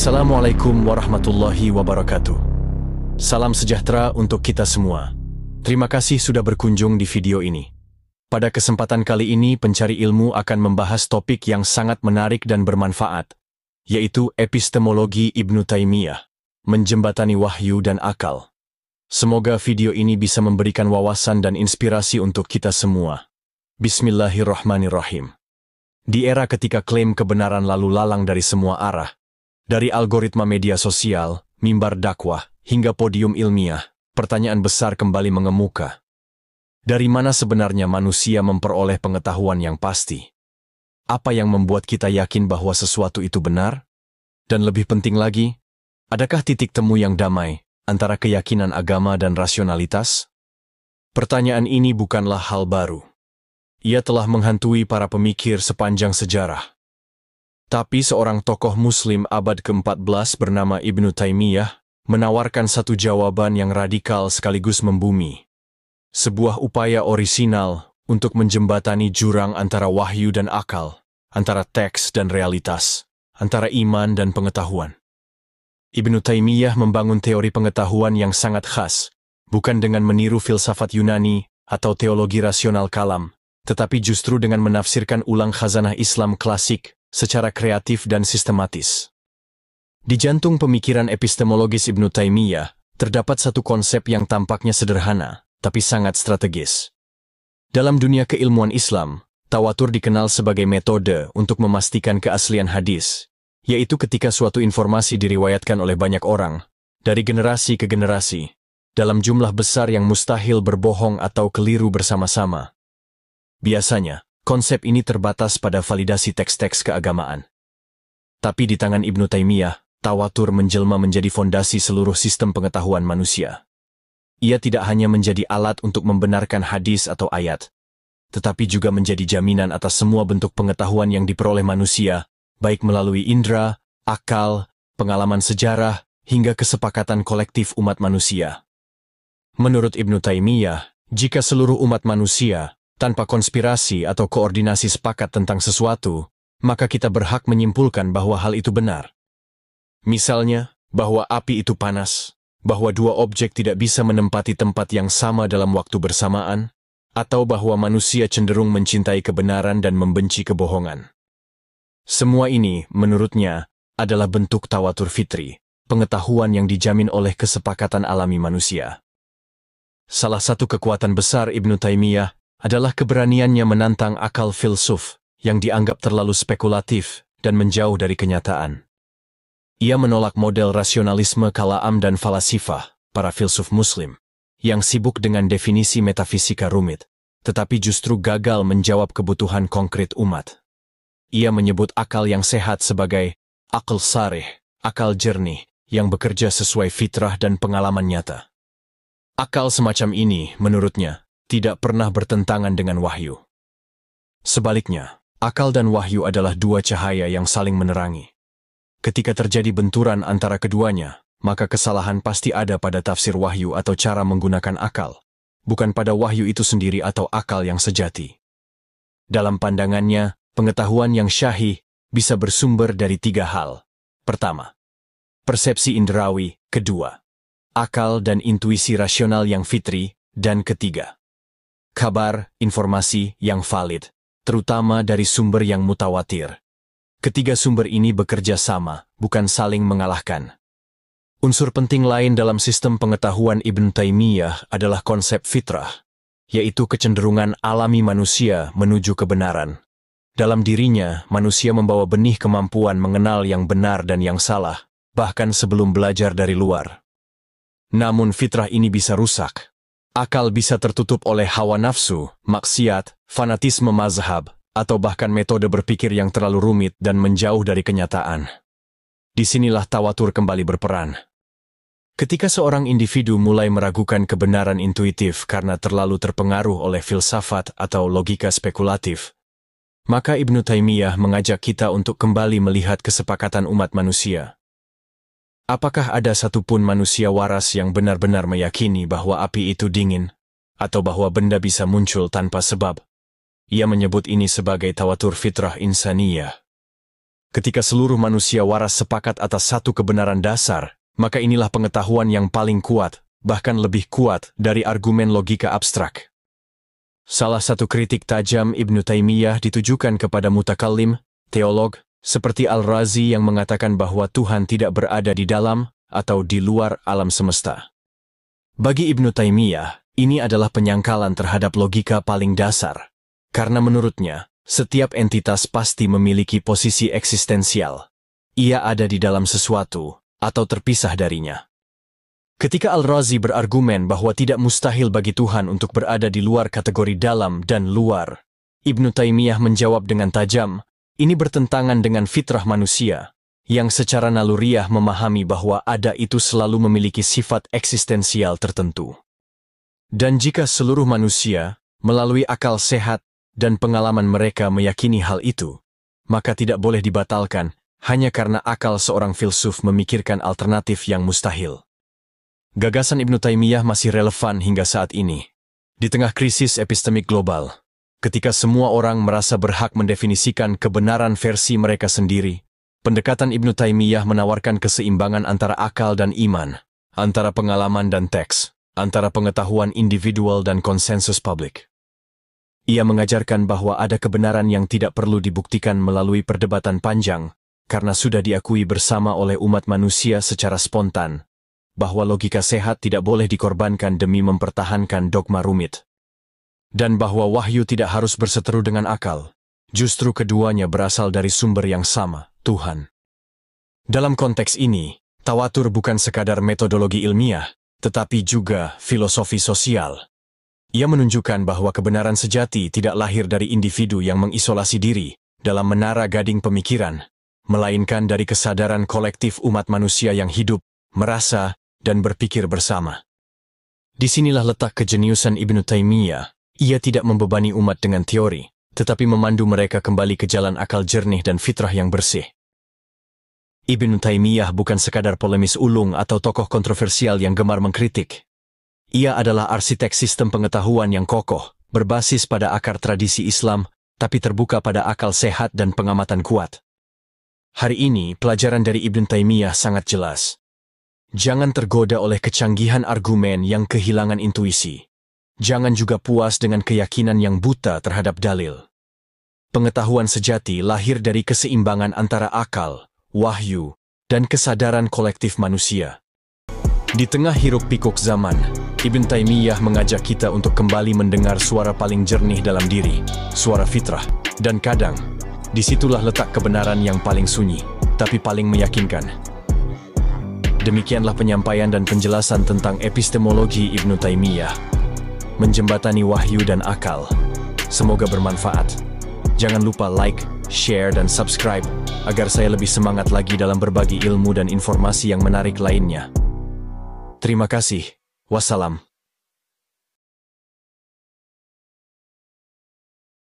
Assalamualaikum warahmatullahi wabarakatuh. Salam sejahtera untuk kita semua. Terima kasih sudah berkunjung di video ini. Pada kesempatan kali ini, pencari ilmu akan membahas topik yang sangat menarik dan bermanfaat, yaitu epistemologi Ibnu Taimiyah, menjembatani wahyu dan akal. Semoga video ini bisa memberikan wawasan dan inspirasi untuk kita semua. Bismillahirrahmanirrahim. Di era ketika klaim kebenaran lalu lalang dari semua arah, dari algoritma media sosial, mimbar dakwah, hingga podium ilmiah, pertanyaan besar kembali mengemuka. Dari mana sebenarnya manusia memperoleh pengetahuan yang pasti? Apa yang membuat kita yakin bahwa sesuatu itu benar? Dan lebih penting lagi, adakah titik temu yang damai antara keyakinan agama dan rasionalitas? Pertanyaan ini bukanlah hal baru. Ia telah menghantui para pemikir sepanjang sejarah. Tapi seorang tokoh Muslim abad ke-14 bernama Ibnu Taimiyah menawarkan satu jawaban yang radikal sekaligus membumi. Sebuah upaya orisinal untuk menjembatani jurang antara wahyu dan akal, antara teks dan realitas, antara iman dan pengetahuan. Ibnu Taimiyah membangun teori pengetahuan yang sangat khas, bukan dengan meniru filsafat Yunani atau teologi rasional kalam, tetapi justru dengan menafsirkan ulang khazanah Islam klasik secara kreatif dan sistematis. Di jantung pemikiran epistemologis Ibnu Taimiyah, terdapat satu konsep yang tampaknya sederhana, tapi sangat strategis. Dalam dunia keilmuan Islam, tawatur dikenal sebagai metode untuk memastikan keaslian hadis, yaitu ketika suatu informasi diriwayatkan oleh banyak orang, dari generasi ke generasi, dalam jumlah besar yang mustahil berbohong atau keliru bersama-sama. Biasanya, konsep ini terbatas pada validasi teks-teks keagamaan. Tapi di tangan Ibnu Taimiyah, tawatur menjelma menjadi fondasi seluruh sistem pengetahuan manusia. Ia tidak hanya menjadi alat untuk membenarkan hadis atau ayat, tetapi juga menjadi jaminan atas semua bentuk pengetahuan yang diperoleh manusia, baik melalui indera, akal, pengalaman sejarah, hingga kesepakatan kolektif umat manusia. Menurut Ibnu Taimiyah, jika seluruh umat manusia tanpa konspirasi atau koordinasi sepakat tentang sesuatu, maka kita berhak menyimpulkan bahwa hal itu benar. Misalnya, bahwa api itu panas, bahwa dua objek tidak bisa menempati tempat yang sama dalam waktu bersamaan, atau bahwa manusia cenderung mencintai kebenaran dan membenci kebohongan. Semua ini, menurutnya, adalah bentuk tawatur fitri, pengetahuan yang dijamin oleh kesepakatan alami manusia. Salah satu kekuatan besar Ibnu Taimiyah adalah keberaniannya menantang akal filsuf yang dianggap terlalu spekulatif dan menjauh dari kenyataan. Ia menolak model rasionalisme kalaam dan falasifah, para filsuf Muslim, yang sibuk dengan definisi metafisika rumit, tetapi justru gagal menjawab kebutuhan konkret umat. Ia menyebut akal yang sehat sebagai akal sarih, akal jernih, yang bekerja sesuai fitrah dan pengalaman nyata. Akal semacam ini, menurutnya, tidak pernah bertentangan dengan wahyu. Sebaliknya, akal dan wahyu adalah dua cahaya yang saling menerangi. Ketika terjadi benturan antara keduanya, maka kesalahan pasti ada pada tafsir wahyu atau cara menggunakan akal, bukan pada wahyu itu sendiri atau akal yang sejati. Dalam pandangannya, pengetahuan yang syahih bisa bersumber dari tiga hal. Pertama, persepsi inderawi; kedua, akal dan intuisi rasional yang fitri; dan ketiga, kabar, informasi yang valid, terutama dari sumber yang mutawatir. Ketiga sumber ini bekerja sama, bukan saling mengalahkan. Unsur penting lain dalam sistem pengetahuan Ibnu Taimiyah adalah konsep fitrah, yaitu kecenderungan alami manusia menuju kebenaran. Dalam dirinya, manusia membawa benih kemampuan mengenal yang benar dan yang salah, bahkan sebelum belajar dari luar. Namun fitrah ini bisa rusak. Akal bisa tertutup oleh hawa nafsu, maksiat, fanatisme mazhab, atau bahkan metode berpikir yang terlalu rumit dan menjauh dari kenyataan. Disinilah tawatur kembali berperan. Ketika seorang individu mulai meragukan kebenaran intuitif karena terlalu terpengaruh oleh filsafat atau logika spekulatif, maka Ibnu Taimiyah mengajak kita untuk kembali melihat kesepakatan umat manusia. Apakah ada satupun manusia waras yang benar-benar meyakini bahwa api itu dingin, atau bahwa benda bisa muncul tanpa sebab? Ia menyebut ini sebagai tawatur fitrah insaniyah. Ketika seluruh manusia waras sepakat atas satu kebenaran dasar, maka inilah pengetahuan yang paling kuat, bahkan lebih kuat dari argumen logika abstrak. Salah satu kritik tajam Ibnu Taimiyah ditujukan kepada mutakallim, teolog, seperti Al-Razi yang mengatakan bahwa Tuhan tidak berada di dalam atau di luar alam semesta. Bagi Ibnu Taimiyah, ini adalah penyangkalan terhadap logika paling dasar, karena menurutnya, setiap entitas pasti memiliki posisi eksistensial. Ia ada di dalam sesuatu, atau terpisah darinya. Ketika Al-Razi berargumen bahwa tidak mustahil bagi Tuhan untuk berada di luar kategori dalam dan luar, Ibnu Taimiyah menjawab dengan tajam, ini bertentangan dengan fitrah manusia, yang secara naluriah memahami bahwa ada itu selalu memiliki sifat eksistensial tertentu. Dan jika seluruh manusia, melalui akal sehat dan pengalaman mereka meyakini hal itu, maka tidak boleh dibatalkan, hanya karena akal seorang filsuf memikirkan alternatif yang mustahil. Gagasan Ibnu Taimiyah masih relevan hingga saat ini. Di tengah krisis epistemik global, ketika semua orang merasa berhak mendefinisikan kebenaran versi mereka sendiri, pendekatan Ibnu Taimiyah menawarkan keseimbangan antara akal dan iman, antara pengalaman dan teks, antara pengetahuan individual dan konsensus publik. Ia mengajarkan bahwa ada kebenaran yang tidak perlu dibuktikan melalui perdebatan panjang, karena sudah diakui bersama oleh umat manusia secara spontan, bahwa logika sehat tidak boleh dikorbankan demi mempertahankan dogma rumit. Dan bahwa wahyu tidak harus berseteru dengan akal, justru keduanya berasal dari sumber yang sama, Tuhan. Dalam konteks ini, tawatur bukan sekadar metodologi ilmiah, tetapi juga filosofi sosial. Ia menunjukkan bahwa kebenaran sejati tidak lahir dari individu yang mengisolasi diri dalam menara gading pemikiran, melainkan dari kesadaran kolektif umat manusia yang hidup, merasa, dan berpikir bersama. Disinilah letak kejeniusan Ibnu Taimiyah. Ia tidak membebani umat dengan teori, tetapi memandu mereka kembali ke jalan akal jernih dan fitrah yang bersih. Ibnu Taimiyah bukan sekadar polemis ulung atau tokoh kontroversial yang gemar mengkritik. Ia adalah arsitek sistem pengetahuan yang kokoh, berbasis pada akar tradisi Islam, tapi terbuka pada akal sehat dan pengamatan kuat. Hari ini, pelajaran dari Ibnu Taimiyah sangat jelas. Jangan tergoda oleh kecanggihan argumen yang kehilangan intuisi. Jangan juga puas dengan keyakinan yang buta terhadap dalil. Pengetahuan sejati lahir dari keseimbangan antara akal, wahyu, dan kesadaran kolektif manusia. Di tengah hiruk-pikuk zaman, Ibnu Taimiyah mengajak kita untuk kembali mendengar suara paling jernih dalam diri, suara fitrah, dan kadang, disitulah letak kebenaran yang paling sunyi, tapi paling meyakinkan. Demikianlah penyampaian dan penjelasan tentang epistemologi Ibnu Taimiyah. Menjembatani wahyu dan akal. Semoga bermanfaat. Jangan lupa like, share, dan subscribe, agar saya lebih semangat lagi dalam berbagi ilmu dan informasi yang menarik lainnya. Terima kasih. Wassalam.